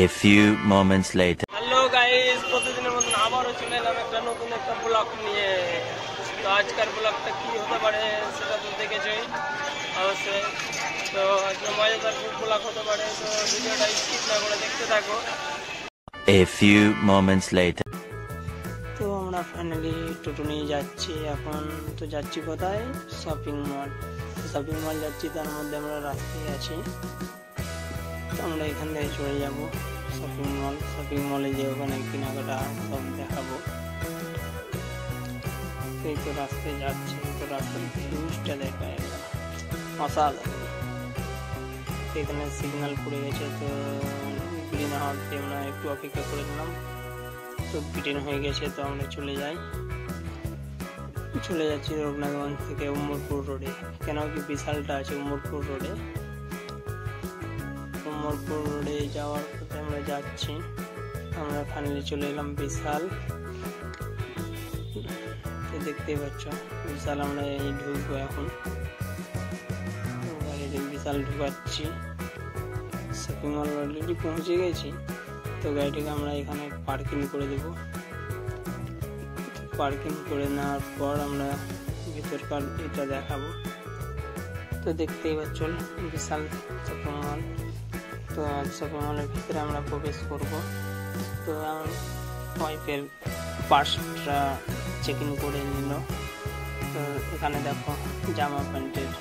A few moments later. Hello guys, প্রতিদিনের মতন আবারও চলে এলাম একটা নতুন একটা ব্লগ নিয়ে। তো আজকের ব্লগটা কি হতে পারে সেটা তো দেখেছই অবশ্যই। তো আজকে মজাদার ব্লগ হতে পারে, তো ভিডিওটা স্কিপ না করে দেখতে থাকো। A few moments later. তো আমরা ফাইনালি টোটো নিয়ে যাচ্ছি এখন। তো যাচ্ছি কোথায়? শপিং মল যাচ্ছি, তার মধ্যে আমরা রাস্তায় আছি। তো আমরা এখান থেকে চলে যাব শপিং মলে যে ওখানে কেনাকাটা সব দেখাবো। এই তো রাস্তায় যাচ্ছি, তো রাস্তার ভিউজটা দেখা অসাধারণ। এখানে সিগন্যাল পড়ে গেছে, তো গ্রিন হাওয়াতে আমরা একটু অপেক্ষা করে দিলাম। তো গ্রিন হয়ে গেছে, তো আমরা চলে যাচ্ছি রঘুনাথগঞ্জ থেকে উমরপুর রোডে। কেন কি বিশালটা আছে উমরপুর রোডে যাওয়ার পথে আমরা যাচ্ছি। আমরা ফাইনালি চলে এলাম বিশাল। দেখতেই পাচ্ছ বিশাল, আমরা এই ঢুকবো এখন। বিশাল ঢুকাচ্ছি, শপিং মল অলরেডি পৌঁছে গেছি। তো গাড়িটাকে আমরা এখানে পার্কিং করে দেব। পার্কিং করে নেওয়ার পর আমরা ভিতরকার এটা দেখাবো। তো দেখতেই পাচ্ছ বিশাল শপিং মল। তো শপিং মলের ভিতরে আমরা প্রবেশ করব। তো ওয়াইফের পার্সটা চেক ইন করে নিল। তো এখানে দেখো জামা প্যান্টের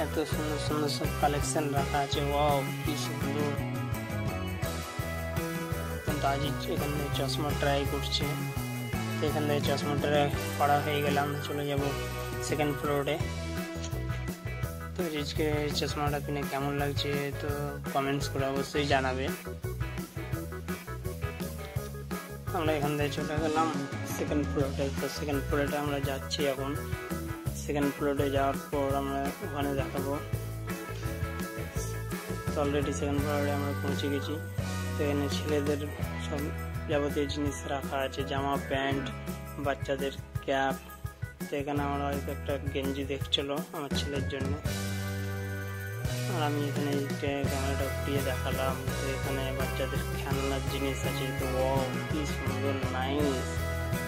এত সুন্দর সুন্দর সব কালেকশন রাখা আছে। ওয়াও কি সুন্দর। কিন্তু আজ এখানে চশমা ট্রাই করছে। তো এখান থেকে চশমা ট্রাই করা হয়ে গেলে আমরা চলে যাব সেকেন্ড ফ্লোরে। তো আজকে চশমাটা কিনে কেমন লাগছে তো কমেন্টস করে অবশ্যই জানাবে। আমরা এখান থেকে চলে গেলাম সেকেন্ড ফ্লোরে। তো সেকেন্ড ফ্লোরে আমরা যাচ্ছি এখন। সেকেন্ড ফ্লোরে যাওয়ার পর আমরা ওখানে দেখাবো। তো অলরেডি সেকেন্ড ফ্লোরে আমরা পৌঁছে গেছি। তো এখানে ছেলেদের সব যাবতীয় জিনিস রাখা আছে, জামা প্যান্ট, বাচ্চাদের ক্যাপ। তো এখানে আমরা একটা গেঞ্জি দেখছিল আমার ছেলের জন্য, আর আমি এখানে ক্যামেরাটা ঘুরিয়ে দেখালাম। তো এখানে বাচ্চাদের খেলনার জিনিস আছে। তো কি সুন্দর, নাইস।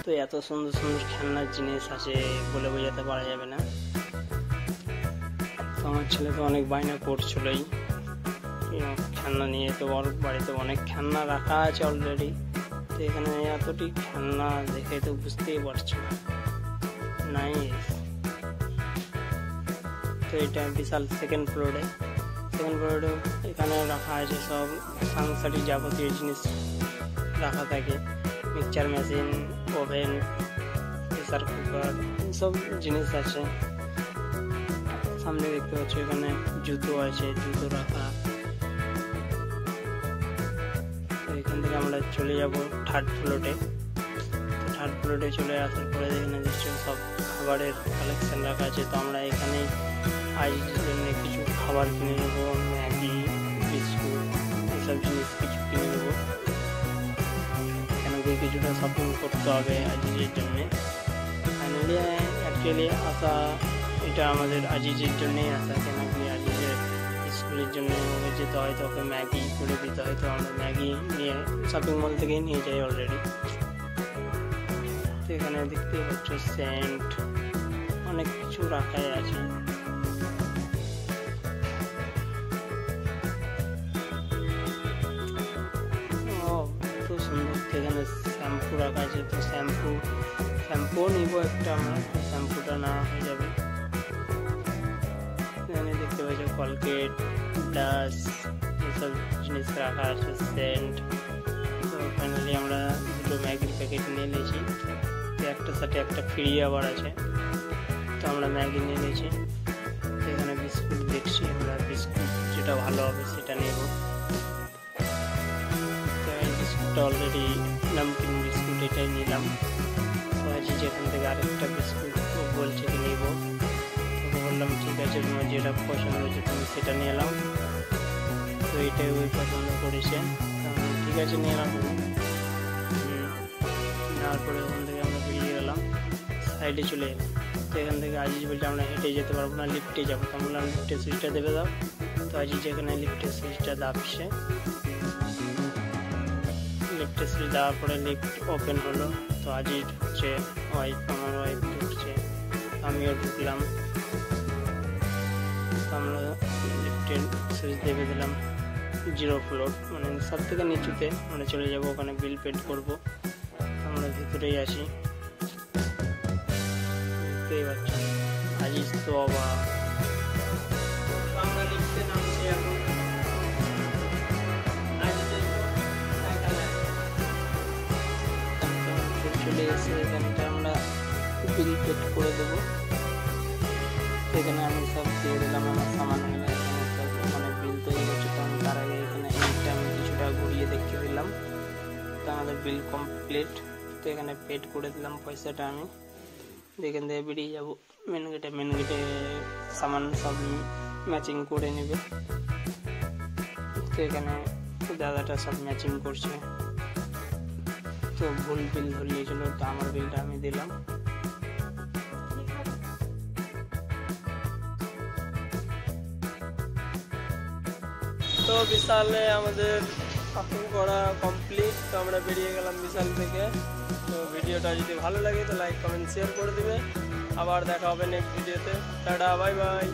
তো এত সুন্দর সুন্দর খেলনার জিনিস আছে বলে বোঝাতে পারা যাবে না। তো আমার ছেলে তো অনেক বায়না করছিলই খেলনা নিয়ে। তো ওর বাড়িতে অনেক খেলনা রাখা আছে অলরেডি। তো এখানে এতটি খেলনা দেখে তো বুঝতেই পারছো, নাইস। তো এটা বিশাল সেকেন্ড ফ্লোরে এখানে রাখা আছে সব সাংসারিক যাবতীয় জিনিস রাখা থাকে। Mixture machine, oven, pressure cooker, সব জিনিস আছে। সামনে দেখতে পাচ্ছ এখানে জুতো আছে, জুতো রাখা। তো এখান থেকে আমরা চলে যাব থার্ড ফ্লোরে। তো থার্ড ফ্লোরে চলে আসার পরে এখানে দেখছো সব খাবারের কালেকশন রাখা আছে। তো আমরা এখানে আজকের জন্য কিছু খাবার কিনে নেবো, ম্যাগি, বিস্কুট, এসব জিনিস কিছু কিনে নেবো। কেন কি কিছুটা শপিং করতে হবে আজিজের জন্যে। ফাইনালি অ্যাকচুয়ালি আসা এটা আমাদের আজিজের জন্যেই আসা। কেন কি আজিজের স্কুলের জন্য যেতে হয়, তো ওকে ম্যাগি করে দিতে হয়। তো আমরা ম্যাগি নিয়ে শপিং মল থেকেই নিয়ে যাই অলরেডি। তো এখানে দেখতেই পাচ্ছ সেন্ট, অনেক কিছু রাখাই আছে। এখানে শ্যাম্পু রাখা আছে। তো শ্যাম্পুও নিব একটা, আমরা শ্যাম্পুটা না হয়ে যাবে। এখানে দেখতে পাচ্ছ কলগেট, ব্রাশ, এসব জিনিস রাখা আছে, সেন্ট। তো ফাইনালি আমরা দুটো ম্যাগির প্যাকেট নিয়ে নিয়েছি। তো একটার সাথে একটা ফ্রি আবার আছে। তো আমরা ম্যাগি নিয়ে নিয়েছি। তো এখানে বিস্কুট দেখছি, আমরা বিস্কুট যেটা ভালো হবে সেটা নেব। অলরেডি নামকিন বিস্কুট এটাই নিলাম। তো আজ যেখান থেকে আরেকটা বিস্কুট বলছে কি নিব, তোকে বললাম ঠিক আছে, তোমার যেটা পছন্দ হয়েছে তুমি সেটা নিয়ে এলাম। তো এটাই ওই পছন্দ করেছে, ঠিক আছে নিয়ে এলাম। নেওয়ার পরে ওখান থেকে আমরা বেরিয়ে গেলাম, সাইডে চলে এলাম। তো এখান থেকে আজিজ বলছে আমরা হেঁটে যেতে পারবো না, লিফটে যাবো। তো বললাম লিফটের সুইচটা দেবে দাও। তো আজিজ এখানে লিফটের সুইচটা দাবছে। লিফটে সিল দেওয়ার পরে লিফট ওপেন হলো। তো আজই ঢুকছে আমার ওয়াইফ ঢুকছে, আমিও ঢুকলাম। আমরা লিফটের সুইচ দেবে দিলাম 0 ফ্লোর, মানে সব থেকে নিচুতে আমরা চলে যাব, ওখানে বিল পেড করবো। আমরা ভিতরেই আসি, দেখতেই পাচ্ছি আজিজ তো অবাক। আমরা লিফটে নামছি এখন, চলে এসে এখানটা আমরা বিল পেড করে দেবো। এখানে আমি সব দিয়ে দিলাম আমার সামানগুলো, মানে বিল তৈরি করছি। কারণ তার আগে এখানে এইটা আমি কিছুটা ঘুরিয়ে দেখিয়ে দিলাম। তো আমাদের বিল কমপ্লিট। তো এখানে পেড করে দিলাম পয়সাটা আমি। এখান থেকে বেরিয়ে যাবো মেন গেটে। মেন গেটে সামান সব ম্যাচিং করে নেবে। তো এখানে দাদাটা সব ম্যাচিং করছে। তো ভুল বিল ধরিয়েছিল, তো আমার বিলটা আমি দিলাম। তো বিশালে আমাদের শপিং করা কমপ্লিট। তো আমরা বেরিয়ে গেলাম বিশাল থেকে। তো ভিডিওটা যদি ভালো লাগে তো লাইক কমেন্ট শেয়ার করে দিবে। আবার দেখা হবে নেক্সট ভিডিওতে। Tata, bye bye.